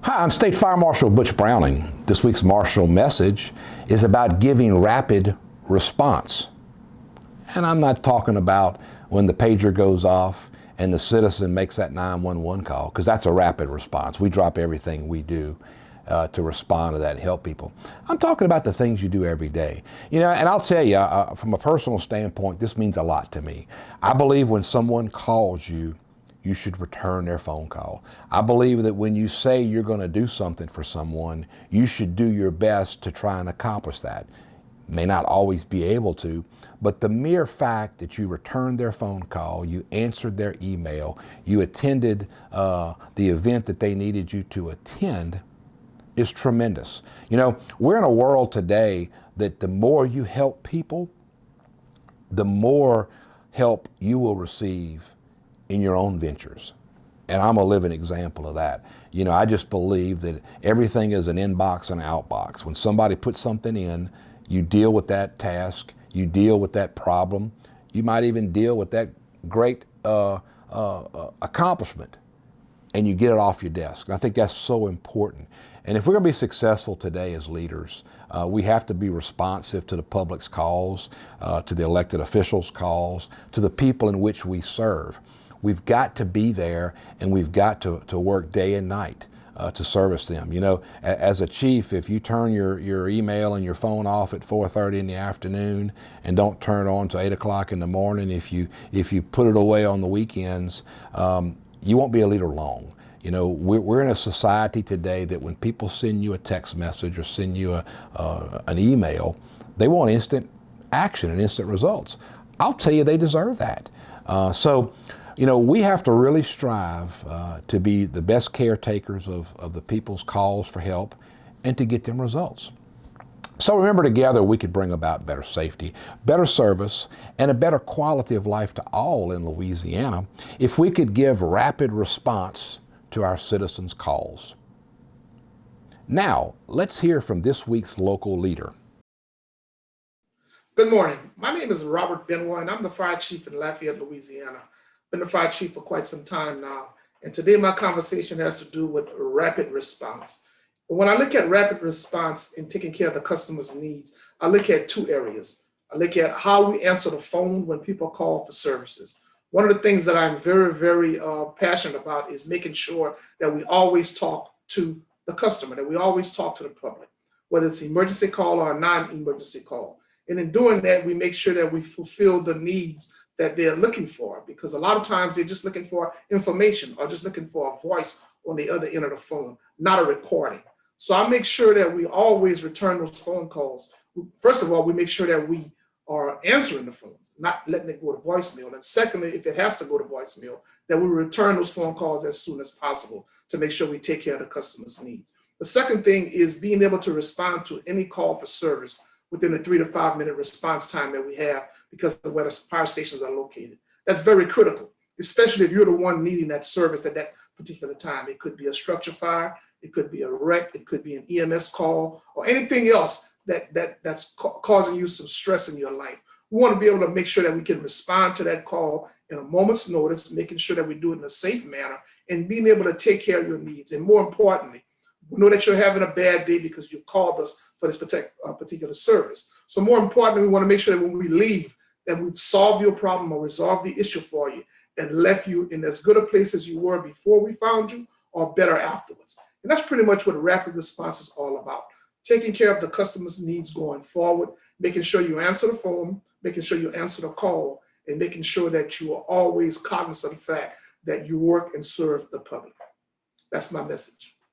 Hi, I'm State Fire Marshal Butch Browning. This week's Marshal message is about giving rapid response. And I'm not talking about when the pager goes off and the citizen makes that 911 call, because that's a rapid response. We drop everything we do to respond to that and help people. I'm talking about the things you do every day. You know, and I'll tell you, from a personal standpoint, this means a lot to me. I believe when someone calls you, you should return their phone call. I believe that when you say you're going to do something for someone, you should do your best to try and accomplish that. May not always be able to, but the mere fact that you returned their phone call, you answered their email, you attended the event that they needed you to attend is tremendous. You know, we're in a world today that the more you help people, the more help you will receive in your own ventures. And I'm a living example of that. You know, I just believe that everything is an inbox and an outbox. When somebody puts something in, you deal with that task, you deal with that problem, you might even deal with that great accomplishment, and you get it off your desk. And I think that's so important. And if we're going to be successful today as leaders, we have to be responsive to the public's calls, to the elected officials' calls, to the people in which we serve. We've got to be there, and we've got to work day and night to service them. You know, as a chief, if you turn your email and your phone off at 4:30 in the afternoon and don't turn it on until 8 o'clock in the morning, if you put it away on the weekends, you won't be a leader long. You know, we're in a society today that when people send you a text message or send you an email, they want instant action and instant results. I'll tell you, they deserve that. So, you know, we have to really strive to be the best caretakers of the people's calls for help and to get them results. So remember, together we could bring about better safety, better service, and a better quality of life to all in Louisiana if we could give rapid response to our citizens' calls. Now, let's hear from this week's local leader. Good morning. My name is Robert Benoit, and I'm the fire chief in Lafayette, Louisiana. Been the fire chief for quite some time now. And today my conversation has to do with rapid response. When I look at rapid response in taking care of the customer's needs, I look at two areas. I look at how we answer the phone when people call for services. One of the things that I'm very, very passionate about is making sure that we always talk to the customer, that we always talk to the public, whether it's an emergency call or a non-emergency call. And in doing that, we make sure that we fulfill the needs that they're looking for, because a lot of times they're just looking for information or just looking for a voice on the other end of the phone, not a recording. So I make sure that we always return those phone calls. First of all, we make sure that we are answering the phones, not letting it go to voicemail. And secondly, if it has to go to voicemail, that we return those phone calls as soon as possible to make sure we take care of the customer's needs. The second thing is being able to respond to any call for service within the 3 to 5 minute response time that we have because of where the fire stations are located. That's very critical, especially if you're the one needing that service at that particular time. It could be a structure fire, it could be a wreck, it could be an EMS call, or anything else that's causing you some stress in your life. We want to be able to make sure that we can respond to that call in a moment's notice, making sure that we do it in a safe manner, and being able to take care of your needs. And more importantly, we know that you're having a bad day because you called us for this particular service. So more importantly, we want to make sure that when we leave, that we've solved your problem or resolved the issue for you and left you in as good a place as you were before we found you or better afterwards. And that's pretty much what rapid response is all about. Taking care of the customer's needs going forward, making sure you answer the phone, making sure you answer the call, and making sure that you are always cognizant of the fact that you work and serve the public. That's my message.